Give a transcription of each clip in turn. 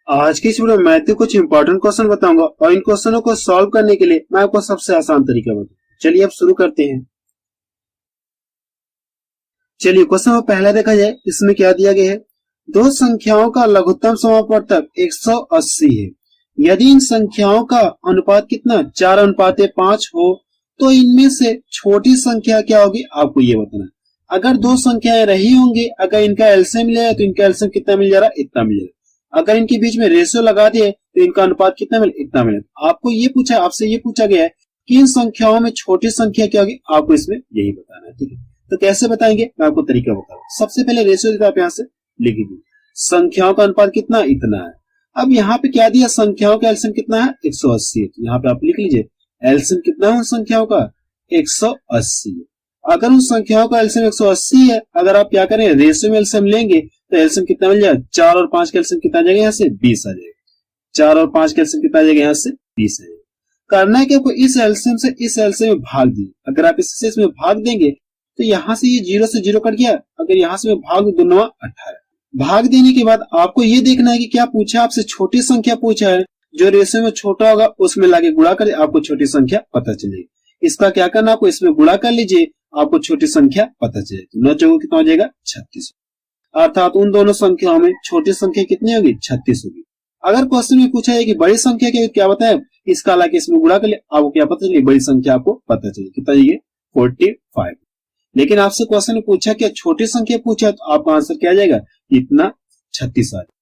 आज की इस वीडियो में मैथ के कुछ इंपॉर्टेंट क्वेश्चन बताऊंगा और इन क्वेश्चनों को सॉल्व करने के लिए मैं आपको सबसे आसान तरीका बताऊंगा। चलिए अब शुरू करते हैं। चलिए क्वेश्चन में पहला देखा जाए, इसमें क्या दिया गया है। दो संख्याओं का लघुत्तम समापवर्तक 180 है। यदि इन संख्याओं का अनुपात कितना 4:5 हो तो इनमें से छोटी संख्या क्या होगी, आपको ये बताना है। अगर दो संख्याएं रही होंगी, अगर इनका एलसीएम लिया तो इनका एलसीएम कितना मिल जा रहा है, इतना मिल जा रहा है। अगर इनके बीच में रेशियो लगा दिए तो इनका अनुपात कितना मिले, इतना मिले। आपको ये पूछा, आपसे ये पूछा गया है कि इन संख्याओं में छोटी संख्या क्या होगी, आपको इसमें यही बताना है। ठीक है, तो कैसे बताएंगे मैं आपको तरीका बता रहा हूं। सबसे पहले रेशियो देता, आप यहाँ से लिख दीजिए। संख्याओं का अनुपात कितना, इतना है। अब यहाँ पे क्या दिया, संख्याओं का एलसीएम कितना है, 180 है। यहाँ पे आप लिख लीजिए एलसीएम कितना है उन संख्याओं का, 180। अगर उन संख्याओं का एलसीएम 180 है, अगर आप क्या करें रेशियो में एलसीएम लेंगे तो एलसीएम कितना मिल जाएगा, 4 और 5 का एलसीएम कितना आ जाएगा, यहाँ से 20 आ जाएगा। 4 और 5 का एलसीएम कितना आ जाएगा, यहाँ से 20 आ जाएगा। करना है कि आपको इस एलसीएम से इस एलसीएम में भाग दिए। अगर आप इससे इसमें भाग देंगे तो यहाँ से ये 0 से 0 कट गया। अगर यहाँ से मैं भाग दूं, 2 18। भाग देने के बाद आपको ये देखना है कि क्या पूछा, आपसे छोटी संख्या पूछा है। जो रेशियो में छोटा होगा उसमें लाके गुणा कर, आपको छोटी संख्या पता चलेगी। इसका क्या करना, आपको इसमें गुणा कर लीजिए, आपको छोटी संख्या पता चलेगी। तो 9 चौको कितना हो जाएगा, 36। अर्थात उन दोनों संख्याओं में छोटी संख्या कितनी होगी, 36 होगी। अगर क्वेश्चन में पूछा है कि बड़ी संख्या क्या बताए, इसका लाके इसमें गुणा कर ले, आपको क्या पता चली, बड़ी संख्या आपको पता चली कितना, ये 45। लेकिन आपसे क्वेश्चन में पूछा क्या छोटी संख्या पूछा, तो आपका आंसर क्या आ जाएगा, इतना 36 आ जाएगा।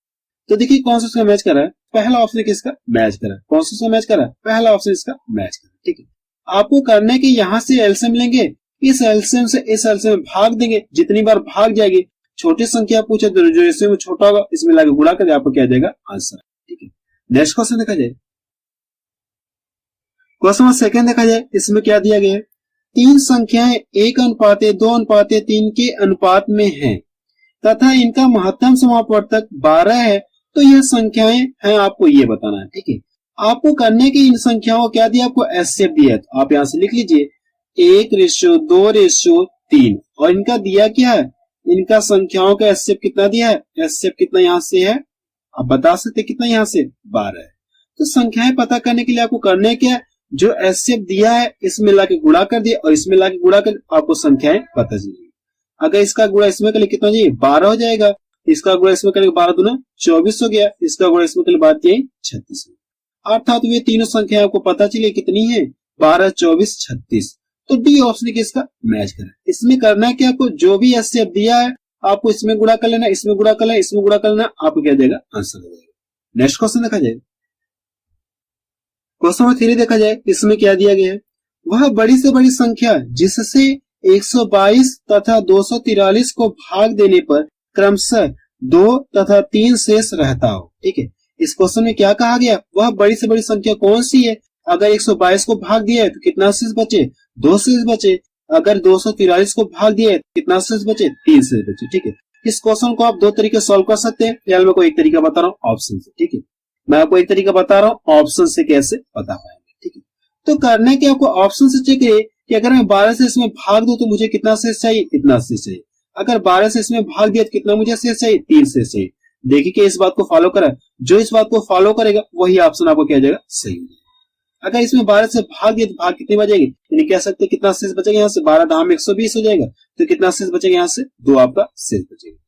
तो देखिए कौन सा इसका मैच कर रहा है, पहला ऑप्शन किसका मैच कर रहा है, कौन सा इसका मैच कर रहा है, पहला ऑप्शन इसका मैच कर रहा है। ठीक है, आपको करने के यहाँ से एलसीएम लेंगे, इस एलसीएम से इस एलसीएम में भाग देंगे। जितनी बार भाग जाएगी, छोटी संख्या पूछे तो जो रेशियो में छोटा होगा इसमें लाके गुणा करके आपको क्या जाएगा, आंसर। ठीक है, नेक्स्ट क्वेश्चन देखा जाए। क्वेश्चन नंबर सेकंड देखा जाए, इसमें क्या दिया गया है। तीन संख्याएं 1:2:3 के अनुपात में हैं तथा इनका महत्तम समापवर्तक 12 है, तो यह संख्याएं हैं, आपको ये बताना है। ठीक है, आपको करने की इन संख्याओं को क्या दिया, आपको एचसीएफ दिया है। तो आप यहां से लिख लीजिए 1:2:3 और इनका दिया क्या है, इनका संख्याओं का एचसीएफ कितना दिया है, एचसीएफ कितना यहां से है, आप बता सकते कितना, यहां से 12 है। तो संख्याएं पता करने के लिए आपको करने क्या है, जो एचसीएफ दिया है इसमें लाके गुणा कर दिया और इसमें लाके गुणा कर, आपको संख्याएं पता चलेगी। अगर इसका गुणा इसमें करें कितना चाहिए, 12 हो जाएगा। इसका गुणा इसमें करेंगे 12 दूना 24 हो गया। इसका गुणा इसमें करें 36। अर्थात ये तीनों संख्या आपको पता चली कितनी है, 12, 24, 36। तो डी ऑप्शन किसका मैच करें। इसमें करना है कि आपको जो भी एचसीएफ दिया है आपको इसमें गुणा कर लेना, इसमें गुणा कर लेना, इसमें गुणा कर लेना, आपको क्या देगा, आंसर आ जाएगा। नेक्स्ट क्वेश्चन देखा जाए। क्वेश्चन नंबर 3 देखा जाए, इसमें क्या दिया गया है। वह बड़ी से बड़ी संख्या जिससे 122 तथा 243 को भाग देने पर क्रमशः 2 तथा 3 शेष रहता हो। ठीक है, इस क्वेश्चन में क्या कहा गया, वह बड़ी से बड़ी संख्या कौन सी है। अगर 122 को भाग दिया है तो कितना शेष बचे, 2 शेष बचे। अगर 243 को भाग दिया है तो कितना शेष बचे, 3 शेष बचे। ठीक है, इस क्वेश्चन को आप दो तरीके सॉल्व कर सकते हैं, या मैं कोई एक तरीका बता रहा हूँ ऑप्शन से। ठीक है, मैं आपको एक तरीका बता रहा हूँ ऑप्शन से कैसे बता पाएंगे। ठीक है, तो करने के आपको ऑप्शन से चेक करिए कि अगर मैं 12 से इसमें भाग दूं तो मुझे कितना शेष चाहिए, इतना शेष चाहिए। अगर 12 से इसमें भाग दिया तो कितना मुझे शेष चाहिए, 3 शेष चाहिए। देखिए कि इस बात को फॉलो करा, जो इस बात को फॉलो करेगा वही ऑप्शन आपको क्या जाएगा, सही हो जाएगा। अगर इसमें 12 से भाग दिया तो भाग कितनी बचेगी, यानी कह सकते कितना शेष बचेगा, यहाँ से 12 धाम 120 हो जाएगा, तो कितना शेष बचेगा, यहाँ से 2 आपका शेष बचेगा।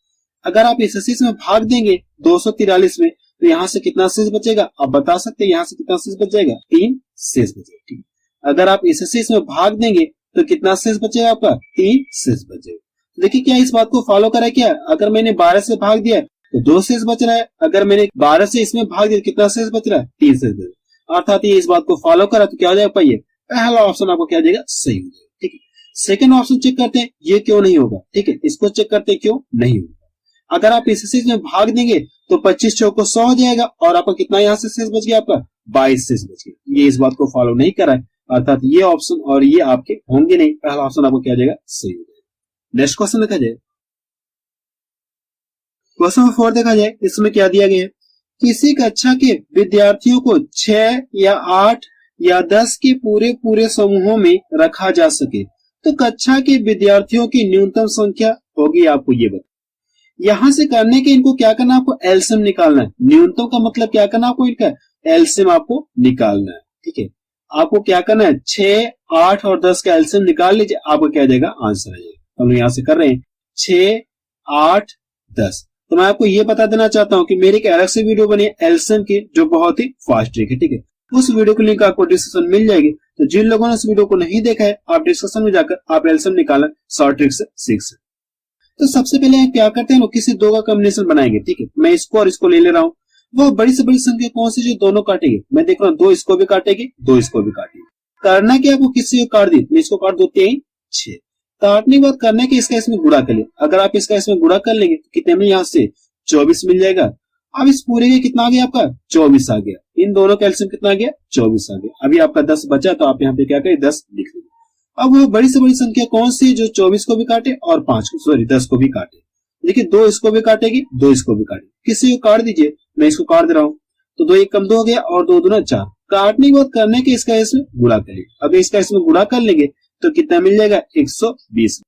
अगर आप इस 80 में भाग देंगे 243 में तो यहाँ से कितना शेष बचेगा, आप बता सकते हैं, यहाँ से कितना शेष बच जाएगा, 3 शेष बचेगा। ठीक है, अगर आप इस 80 में भाग देंगे तो कितना शेष बचेगा, आपका 3 शेष बचेगा। देखिए क्या इस बात को फॉलो करा, क्या अगर मैंने 12 से भाग दिया तो 2 शेष बच रहा है, अगर मैंने 12 से इसमें भाग दिया तो कितना शेष बच रहा है, 3 शेष बच रहा है। अर्थात ये इस बात को फॉलो करा तो क्या हो जाएगा, ये पहला ऑप्शन आपको क्या जाएगा, सही हो जाएगा। ठीक है, सेकंड ऑप्शन चेक करते हैं, ये क्यों नहीं होगा। ठीक है, इसको चेक करते हैं क्यों नहीं होगा। अगर आप इस चीज में भाग देंगे तो 25 चौको 100 हो जाएगा और आपका कितना यहाँ से शेष बच गया, आपका 22 शेष बच गया। ये इस बात को फॉलो नहीं करा है, अर्थात ये ऑप्शन और ये आपके होंगे नहीं, पहला ऑप्शन आपको क्या जाएगा, सही हो जाएगा। नेक्स्ट क्वेश्चन देखा जाए। क्वेश्चन नंबर 4 देखा जाए, इसमें क्या दिया गया है। किसी कक्षा के विद्यार्थियों को 6 या 8 या 10 के पूरे पूरे समूहों में रखा जा सके तो कक्षा के विद्यार्थियों की न्यूनतम संख्या होगी, आपको ये बता। यहां से करने के इनको क्या करना है, आपको एलसीएम निकालना है। न्यूनतम का मतलब क्या करना है आपको, इनका एलसीएम आपको निकालना है। ठीक है, आपको क्या करना है, 6, 8 और 10 का एलसीएम निकाल लीजिए, आपको क्या जाएगा, आंसर आ जाएगा। हम लोग यहां से कर रहे हैं 6, 8, 10। तो मैं आपको ये बता देना चाहता हूं कि मेरी एक अलग से वीडियो बनी है एलसीएम की, जो बहुत ही फास्ट ट्रिक है। ठीक है, उस वीडियो की लिंक आपको डिस्क्रिप्शन मिल जाएगी। तो जिन लोगों ने इस वीडियो को नहीं देखा है, आप डिस्क्रिप्शन में जाकर आप एलसीएम निकालना शॉर्ट ट्रिक से सीख सकते। तो सबसे पहले हम क्या करते हैं, किसी दो का कॉम्बिनेशन बनाएंगे। ठीक है, मैं इसको और इसको ले रहा हूँ। वह बड़ी से बड़ी संख्या कौन सी जो दोनों काटेगी, मैं देख रहा हूँ 2 इसको भी काटेगी, 2 इसको भी काटेगी। करना क्या, आपको किसी को काट दी, मैं इसको काट दो 3, 6। काटने के बाद करने के इसका इसमें गुणा कर लिया। अगर आप इसका इसमें गुणा कर लेंगे तो कितने में, यहाँ से 24 मिल जाएगा। अब इस पूरे का कितना आ गया, आपका 24 आ गया। इन दोनों का एलसीएम कितना आ गया, 24 आ गया। अभी आपका 10 बचा, तो आप यहाँ पे क्या करें, 10 लिख लीजिए। अब वह बड़ी से बड़ी संख्या कौन सी जो 24 को भी काटे और 10 को भी काटे। देखिए 2 इसको भी काटेगी, 2 इसको भी काटेगी। किसी को काट दीजिए, मैं इसको काट दे रहा हूँ। तो 2 1 कम 2 हो गया और 2 दूना 4। काटने के बाद करने के इसका इसमें गुणा करेंगे। अब इसका इसमें गुणा कर लेंगे तो कितना मिल जाएगा, 120।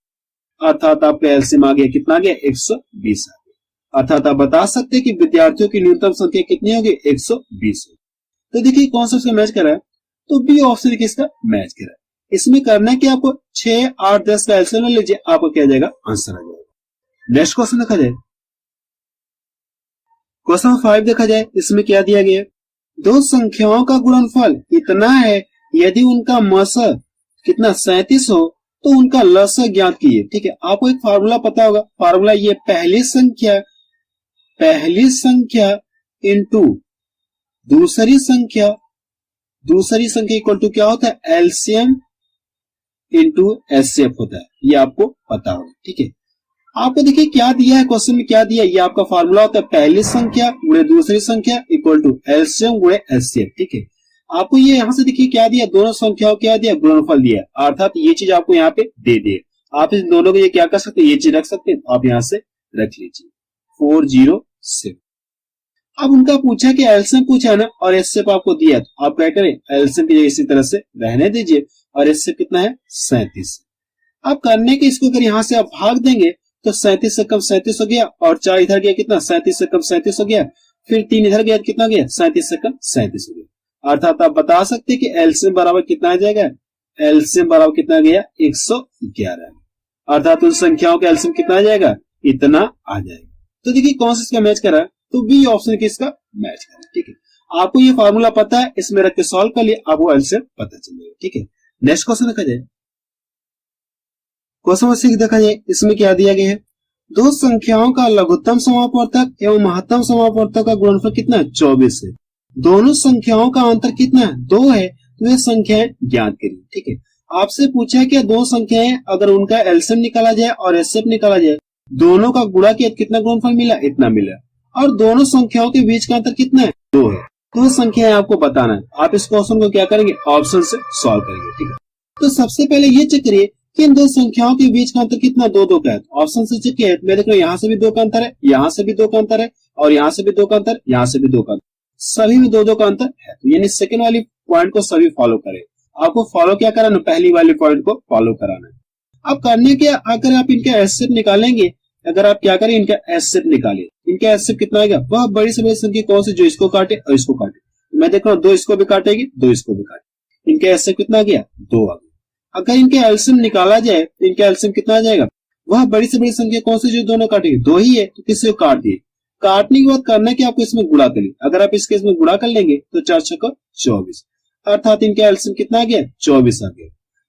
अर्थात आपका एलसीएम आ गया, कितना आ गया, 120 आ गया। अर्थात आप बता सकते हैं कि विद्यार्थियों की न्यूनतम संख्या कितनी होगी, 120 होगी। तो देखिए कौन सा मैच कर रहा है, तो बी ऑप्शन किसका मैच कर रहा है। इसमें करना है कि आपको 6, 8, 10 का एलसीएम ले लीजिए, आपको क्या जाएगा, आंसर आ जाएगा। नेक्स्ट क्वेश्चन देखा जाए, क्वेश्चन नंबर 5 देखा जाए। इसमें क्या दिया गया है, दो संख्याओं का गुणनफल इतना है यदि उनका मस कितना 37 हो तो उनका लस ज्ञात कीजिए। ठीक है, आपको एक फार्मूला पता होगा। फार्मूला ये पहली संख्या इंटू दूसरी संख्या इक्वल टू क्या होता है, एलसीएम इंटू एचसीएफ होता है। ये आपको पता होगा। ठीक है, आपको देखिए क्या दिया है, क्वेश्चन में क्या दिया है, ये आपका फार्मूला होता है पहली संख्या गुणे दूसरी संख्या इक्वल टू एलसीएम गुणे एचसीएफ। ठीक है, आपको ये यहाँ से देखिए क्या दिया, दोनों संख्याओं क्या दिया, गुणनफल दिया। अर्थात ये चीज आपको यहाँ पे दे दिए। आप इन दोनों को ये क्या कर सकते हैं, ये चीज रख सकते हैं, आप यहाँ से रख लीजिए 407। अब उनका पूछा कि एलसीएम पूछा है ना, और एचसीएफ आपको दिया, तो आप क्या करें, एलसीएम की इसी तरह से रहने दीजिए और एचसीएफ कितना है, 37। अब करने के इसको अगर यहाँ से आप भाग देंगे तो 37 से कम 37 हो गया और 4 इधर गया, कितना 37 से कम 37 हो गया। फिर 3 इधर गया, कितना गया, 37 से कम 37 हो गया। अर्थात आप बता सकते हैं कि एलसीएम बराबर कितना आ जाएगा, एलसीएम बराबर कितना गया, 111। अर्थात उन संख्याओं का एलसीएम कितना आ जाएगा, इतना आ जाएगा। तो देखिए कौन सा इसका मैच कर रहा है, तो बी ऑप्शन किसका मैच कर रहा है। ठीक है, आपको ये फार्मूला पता है, इसमें रख के सॉल्व कर लिए, आपको एलसीएम पता चलेगा। ठीक है, नेक्स्ट क्वेश्चन देखा जाए। क्वेश्चन नंबर 6 देखा जाए। इसमें क्या दिया गया है, दो संख्याओं का लघुत्तम समापवर्तक एवं महत्तम समापवर्तक का गुणनफल कितना है, 24 है। दोनों संख्याओं का अंतर कितना है, 2 है। तो ये संख्याएं ज्ञात करिए। ठीक है, आपसे पूछा है कि दो संख्याएं अगर उनका एलसीएम निकाला जाए और एचसीएफ निकाला जाए, दोनों का गुणा किया कितना गुणनफल मिला, इतना मिला। और दोनों संख्याओं के बीच का अंतर कितना है, 2 है। तो संख्याएं आपको बताना है। आप इस क्वेश्चन को क्या करेंगे, ऑप्शन से सॉल्व करेंगे। ठीक है, तो सबसे पहले ये चेक करिए कि इन दो संख्याओं के बीच का अंतर कितना, 2 का है। ऑप्शन से चेक किया, मैं देख रहा हूँ यहाँ से भी 2 का अंतर है, यहाँ से भी 2 का अंतर है, और यहाँ से भी 2 का अंतर, यहाँ से भी 2 का अंतर, सभी में 2 का अंतर है। तो यानी सेकंड वाली पॉइंट को सभी फॉलो करें। आपको फॉलो क्या कराना, पहली वाली पॉइंट को फॉलो कराना है। अब करने के, अगर आप इनका एचसीएफ निकालेंगे, अगर आप क्या करें, इनका एचसीएफ निकालिए। इनका एचसीएफ कितना आएगा, वह बड़ी से बड़ी संख्या कौन सी जो इसको काटे और इसको काटे। मैं देख रहा हूँ 2 इसको भी काटेगी, 2 इसको भी काटे। इनका एचसीएफ कितना आ गया, 2 आ गया। अगर इनके एलसीएम निकाला जाए तो इनका एलसीएम कितना आ जाएगा, वह बड़ी से बड़ी संख्या कौन सी जो दोनों काटेगी, 2 ही है। तो किसी को काट दिए। काटने के बाद करना है कि आपको इसमें गुणा कर लिया। अगर आप इसके इसमें गुणा कर लेंगे तो 4 छक्का 24, अर्थात इनका एलसीएम कितना आ गया, 24 आ गया।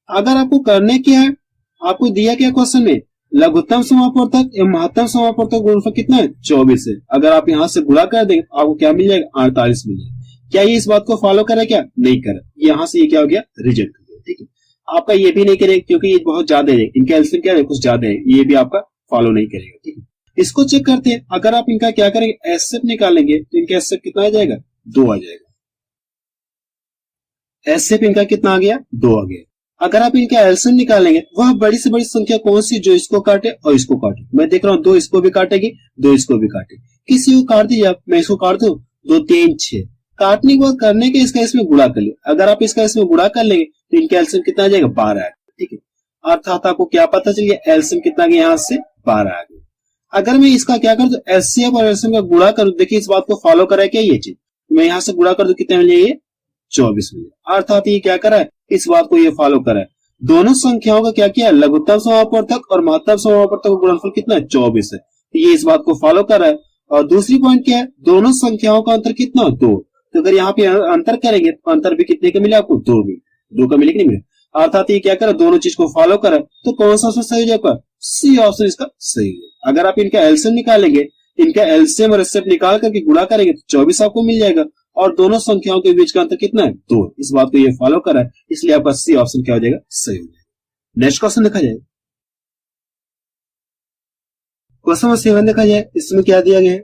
अगर आपको करने क्या है, आपको दिया क्या क्वेश्चन में, लघुत्तम समापवर्तक एवं महत्तम समापवर्तक गुणनफल कितना है, 24 है। अगर आप यहाँ से गुणा कर देंगे आपको क्या मिल जाएगा, 48 मिल जाएगा। क्या ये इस बात को फॉलो करे, क्या नहीं करे, यहाँ से ये क्या हो गया, रिजेक्ट हो गया। ठीक है, आपका ये भी नहीं करेगा क्योंकि ये बहुत ज्यादा है, इनका एलसीएम क्या है, कुछ ज्यादा है, ये भी आपका फॉलो नहीं करेगा। ठीक है, इसको चेक करते हैं। अगर आप इनका क्या करेंगे, एचसीएफ निकालेंगे तो इनका एचसीएफ कितना आ जाएगा, 2 आ जाएगा। एचसीएफ इनका कितना आ गया, 2 आ गया। अगर आप इनका एलसीएम निकालेंगे, वह बड़ी से बड़ी संख्या कौन सी जो इसको काटे और इसको काटे। मैं देख रहा हूँ 2 इसको भी काटेगी, 2 इसको भी काटे। किसी को काट दीजिए आप, मैं इसको काट दूं, 2 3 6। काटने के बाद करने के इसका इसमें गुणा कर लिया। अगर आप इसका इसमें गुणा कर लेंगे तो इनका एलसीएम कितना आ जाएगा, 12 आ गया। ठीक है, अर्थात आपको क्या पता चलिए, एलसीएम कितना आ गया, यहाँ से 12 आ गया। अगर मैं इसका क्या कर दूं, एलसीएम और एलसीएम का गुणा करूं, देखिए इस बात को फॉलो करा है क्या ये चीज, मैं यहां से गुणा कर दूं कितने मिले, ये 24 मिले। अर्थात ये क्या करा है, इस बात को ये फॉलो करा है। दोनों संख्याओं का क्या किया, लघुत्तम समापवर्तक और महत्तम समापवर्तक का गुणनफल कितना है, 24 है। ये इस बात को फॉलो कर रहा है। और दूसरी पॉइंट क्या है, दोनों संख्याओं का अंतर कितना, 2। तो अगर यहाँ पे अंतर करेंगे तो अंतर भी कितने का मिले आपको, 2 भी, 2 का मिले कि नहीं मिले। अर्थात ये क्या करे, दोनों चीज को फॉलो करे। तो कौन सा सही हो जाएगा, सी ऑप्शन इसका सही है। अगर आप इनका एलसीएम निकालेंगे, इनका एलसीएम और एचसीएफ निकाल करके गुणा करेंगे तो 24 आपको मिल जाएगा। और दोनों संख्याओं के बीच का अंतर कितना है, 2। इस बात को ये फॉलो कर रहा है, इसलिए आपका सी ऑप्शन क्या हो जाएगा, सही हो जाएगा। नेक्स्ट क्वेश्चन देखा जाए, क्वेश्चन नंबर 7 देखा जाए, इसमें क्या दिया गया है,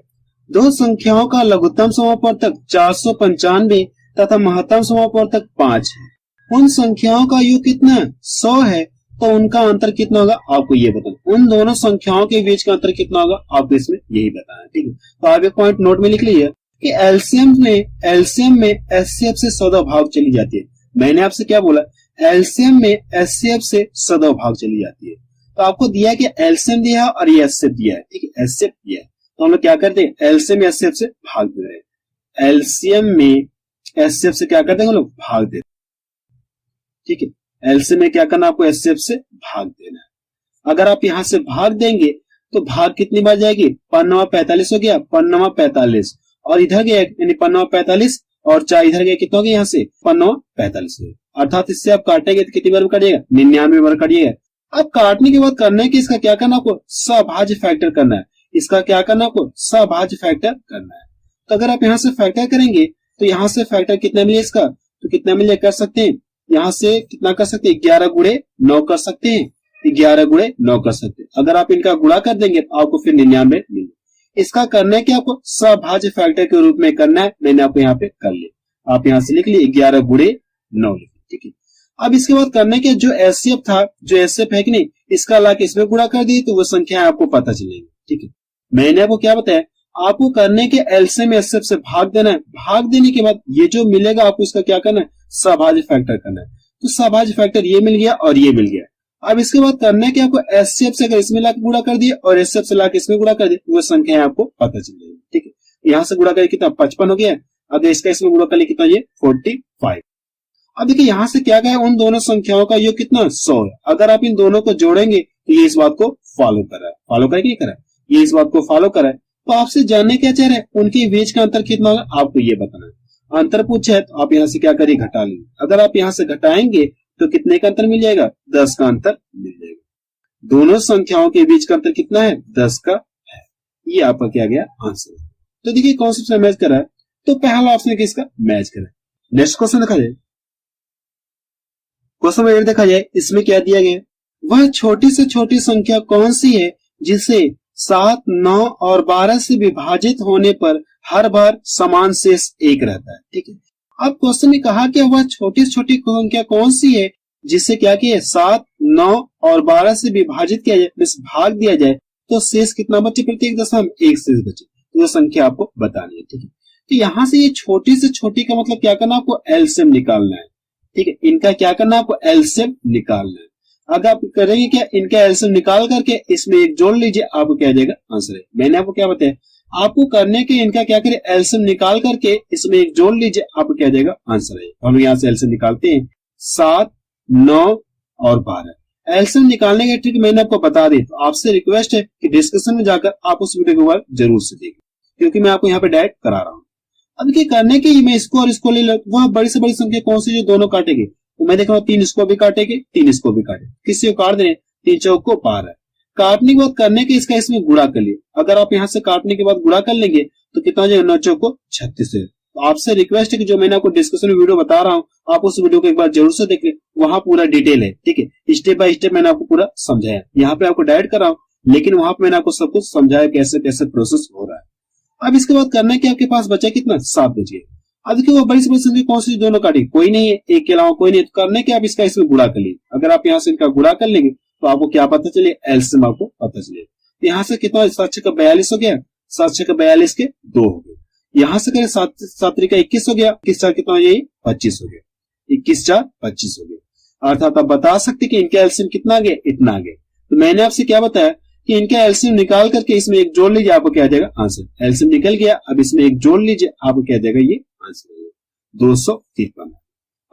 दो संख्याओं का लघुत्तम समापवर्तक 495 तथा महत्तम समापवर्तक 5 है। उन संख्याओं का योग कितना है, 100 है, तो उनका अंतर कितना होगा आपको ये बताना। उन दोनों संख्याओं के बीच का अंतर कितना होगा आपको इसमें यही बताना है, ठीक है। तो आप एक पॉइंट नोट में लिख लीजिए कि एलसीएम में एचसीएफ से 100 भाग चली जाती है। मैंने आपसे क्या बोला, एलसीएम में एचसीएफ से 100 भाग चली जाती है। तो आपको दिया कि एलसीएम दिया है और ये एचसीएफ दिया है, ठीक है, एचसीएफ दिया है। तो हम लोग क्या करते हैं, एलसीएम एचसीएफ से भाग दे रहे हैं। एलसीएम में एचसीएफ से क्या करते हैं हम लोग, भाग देते हैं, ठीक है। एलसीएम में क्या करना, आपको एचसीएफ से भाग देना है। अगर आप यहां से भाग देंगे तो भाग कितनी बार जाएगी, 5 45 हो गया, 5 45 और इधर गया यानी 5 45 और 4 इधर गया, कितना हो गया यहाँ से 5 45। अर्थात इससे आप काटेंगे तो कितनी बार काटिएगा, 99 बार काटिएगा। अब काटने के बाद करना है कि इसका क्या करना, आपको सभाज्य फैक्टर करना है। इसका क्या करना, आपको सभाज्य फैक्टर करना है। तो अगर आप यहाँ से फैक्टर करेंगे तो यहाँ से फैक्टर कितना मिले इसका, तो कितना मिले कर सकते हैं, यहाँ से कितना कर सकते हैं, 11 गुणे 9 कर सकते हैं, 11 गुणे 9 कर सकते हैं। अगर आप इनका गुणा कर देंगे तो आपको फिर 99 मिले। इसका करना है कि आपको सभाज्य फैक्टर के रूप में करना है। मैंने आपको यहाँ पे कर लिया, आप यहाँ से लिख लिए 11 गुणे 9 लिखिए, ठीक है। अब इसके बाद करना है कि जो एचसीएफ था, जो एचसीएफ है कि नहीं, इसका ला के इसमें गुणा कर दिए तो वो संख्या आपको पता चलेगी, ठीक है। मैंने आपको क्या बताया, आपको करने के एलसीएम एचसीएफ से भाग देना है। भाग देने के बाद ये जो मिलेगा आपको इसका क्या करना है, सभाज्य फैक्टर करना है। तो सभाज्य फैक्टर ये मिल गया और ये मिल गया। अब इसके बाद करना है कि आपको एचसीएफ से अगर इसमें लाके गुणा कर दिए और एचसीएफ से लाके इसमें गुणा कर दिए तो वो संख्या आपको पता चल जाएगी, ठीक है। यहाँ से गुणा करके कितना 55 हो गया, अब इसका इसमें गुणा कर लिया कितना, ये 45। अब देखिए यहाँ से क्या गया, उन दोनों संख्याओं का योग कितना 100 है। अगर आप इन दोनों को जोड़ेंगे तो ये इस बात को फॉलो कर रहा है, फॉलो करे नहीं करा, ये इस बात को फॉलो कर रहा है। तो आपसे जानने क्या चाह रहे हैं, उनके बीच का अंतर कितना होगा आपको ये बताना है। अंतर पूछा है तो आप यहाँ से क्या करिए, घटा लेंगे। अगर आप यहाँ से घटाएंगे तो कितने का अंतर मिल जाएगा, 10 का अंतर मिल जाएगा। दोनों संख्याओं के बीच का अंतर कितना है, 10 का है। ये आपका क्या गया आंसर। तो देखिए कौन सा मैच करा है, तो पहला ऑप्शन किसका मैच करा है। नेक्स्ट क्वेश्चन देखा जाए, क्वेश्चन नंबर 8 देखा जाए, इसमें क्या दिया गया, वह छोटी से छोटी संख्या कौन सी है जिसे 7, 9 और 12 से विभाजित होने पर हर बार समान शेष 1 रहता है, ठीक है। अब क्वेश्चन में कहा कि वह छोटी से छोटी संख्या कौन सी है जिससे क्या किया, 7, 9 और 12 से विभाजित किया जाए, भाग दिया जाए तो शेष कितना बचे, प्रत्येक दशा में 1 शेष बचे। तो वो संख्या आपको बतानी है, ठीक है। तो यहाँ से ये छोटी से छोटी का मतलब क्या करना, आपको एलसीएम निकालना है, ठीक है। इनका क्या करना है, आपको एलसीएम निकालना है। अगर आप करेंगे क्या, इनका एलसीएम निकाल करके इसमें 1 जोड़ लीजिए, आपको क्या जाएगा आंसर है। मैंने आपको क्या बताया, आपको करने के इनका क्या करें, एलसीएम निकाल करके इसमें 1 जोड़ लीजिए, आपको क्या जाएगा आंसर है। हम यहाँ से एलसीएम निकालते हैं, 7, 9 और 12। एलसीएम निकालने के ट्रिक मैंने आपको बता दी। तो आपसे रिक्वेस्ट है कि डिस्कशन में जाकर आप उस वीडियो को बार जरूर से देखें, क्योंकि मैं आपको यहाँ पे डायरेक्ट करा रहा हूँ। अब क्या करने के, मैं इसको और इसको ले लो, वह बड़ी से बड़ी संख्या कौन सी जो दोनों काटेंगे, तो मैं देख रहा हूँ 3 इसको भी काटेंगे, 3 इसको भी काटे, किसी को काट देने, 3 चौक को 12। काटने के बाद करने के इसका इसमें गुणा कर लिए। अगर आप यहाँ से काटने के बाद गुणा कर लेंगे तो कितना हो जाएगा, 9 चौक को 36 है। तो आपसे रिक्वेस्ट है कि जो मैंने आपको डिस्कशन में वीडियो बता रहा हूँ, आप उस वीडियो को एक बार जरूर से देख ले, वहां पूरा डिटेल है, ठीक है। स्टेप बाय स्टेप मैंने आपको पूरा समझाया। यहाँ पे आपको डायरेक्ट कर रहा हूँ, लेकिन वहां पे मैंने आपको सब कुछ समझाया कैसे कैसे प्रोसेस हो रहा है। अब इसके बाद करना है कि आपके पास बचा कितना, 7 बच गए। अब देखिए वो बड़ी से बड़ी संख्या कौन सी दोनों काटी, कोई नहीं है, एक के अलावा कोई नहीं। तो करने के आप इसका इसमें गुणा कर लीजिए। अगर आप यहाँ से इनका गुणा कर लेंगे तो आपको क्या पता चले, एलसीएम आपको पता चले। यहाँ से कितना, 7 6 का 42 हो गया, 7 6 का 42 के 2 हो गए। यहाँ से करें 7 7 3 का 21 हो गया, 21 4 कितना, यही 25 हो गया, 21 4 25 हो गया। अर्थात आप बता सकते कि इनका एलसीएम कितना आ गया, इतना आ गया। तो मैंने आपसे क्या बताया कि इनका एलसीएम निकाल करके इसमें एक जोड़ लीजिए, आपको क्या आ जाएगा आंसर। एलसीएम निकल गया, अब इसमें एक जोड़ लीजिए, आपको क्या आ जाएगा ये आंसर 253।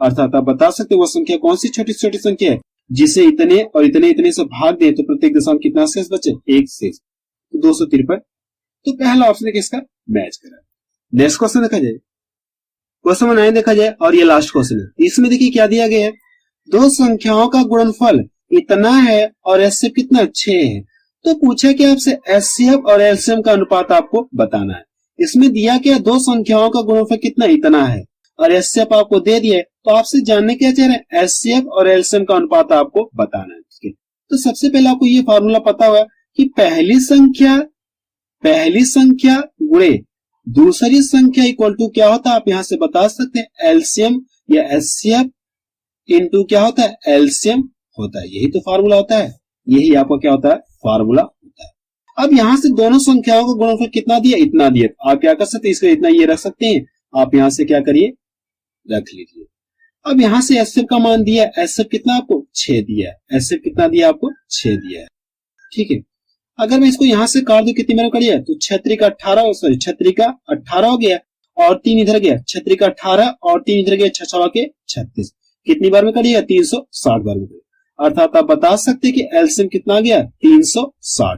अर्थात आप बता सकते हो वो संख्या कौन सी छोटी छोटी संख्या है जिसे इतने और इतने इतने से भाग दे तो प्रत्येक दशमलव कितना शेष बचे, एक शेष, तो 253। तो पहला ऑप्शन किसका मैच करा। नेक्स्ट क्वेश्चन देखा जाए, क्वेश्चन नंबर 9 देखा जाए और ये लास्ट क्वेश्चन है। इसमें देखिए क्या दिया गया है, दो संख्याओं का गुणनफल इतना है और एचसीएफ कितना 6 है। तो पूछा कि आपसे एचसीएफ और एलसीएम का अनुपात आपको बताना है। इसमें दिया क्या, दो संख्याओं का गुणनफल कितना इतना है और एचसीएफ आपको दे दिया है, तो आपसे जानने क्या चाह रहे हैं, एचसीएफ और एलसीएम का अनुपात आपको बताना है। ठीक है, तो सबसे पहले आपको ये फॉर्मूला पता होगा कि पहली संख्या गुणे दूसरी संख्या इक्वल टू क्या होता है, आप यहां से बता सकते हैं एलसीएम या एचसीएफ इनटू क्या होता है, एलसीएम होता है। यही तो फार्मूला होता है, यही आपका क्या होता है, फार्मूला होता है। अब यहां से दोनों संख्याओं का गुणनफल कितना दिया, इतना दिया, आप क्या कर सकते हैं, इसको इतना ये रख सकते हैं, आप यहां से क्या करिए, रख लीजिए। अब यहां से एचसीएफ का मान दिया, एचसीएफ कितना आपको 6 दिया है, एचसीएफ कितना दिया आपको 6 दिया है। ठीक है, अगर मैं इसको यहां से काट दूं कितनी मेरे करिए, तो 6 का 18, सॉरी 6 का 18 हो गया और 3 इधर गया, 6 का 18 और 3 इधर गया, 6 के 36, कितनी बार में करिएगा, 360 बार में करिएगा। अर्थात आप बता सकते हैं कि एलसीएम कितना आ गया, 360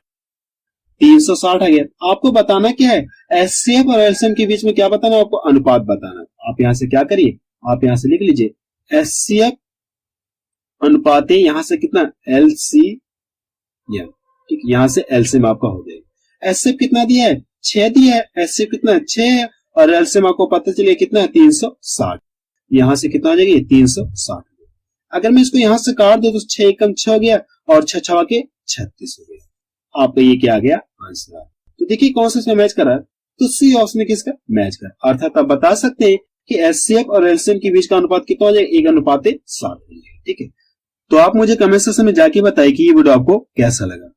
आ गया। आपको बताना क्या है, एचसीएफ और एलसीएम के बीच में क्या बताना है, आपको अनुपात बताना है। आप यहां से क्या करिए, आप यहां से लिख लीजिए एचसीएफ अनुपात यहां से कितना, एलसीएम। ठीक, यहां से एलसीएम आपका हो जाएगा। एचसीएफ कितना दिया है, 6 दिया है, एचसीएफ कितना 6 है और एलसीएम आपको पता चलिए कितना है, 360। यहां से कितना हो जाएगा, 360। अगर मैं इसको यहां से काट दूं तो 6 एकम 6 हो गया और 6 के 36 हो गया। आपका ये क्या आ गया, आंसर। तो देखिए कौन सा इसमें मैच कर रहा है, तो सी ऑप्शन में किसका मैच कर। अर्थात आप बता सकते हैं कि एचसीएफ और एलसीएम के बीच का अनुपात कितना हो जाएगा, 1:7 हो जाएगा। ठीक है, तो आप मुझे कमेंट सेक्शन में जाके बताइए कि ये वीडियो आपको कैसा लगा।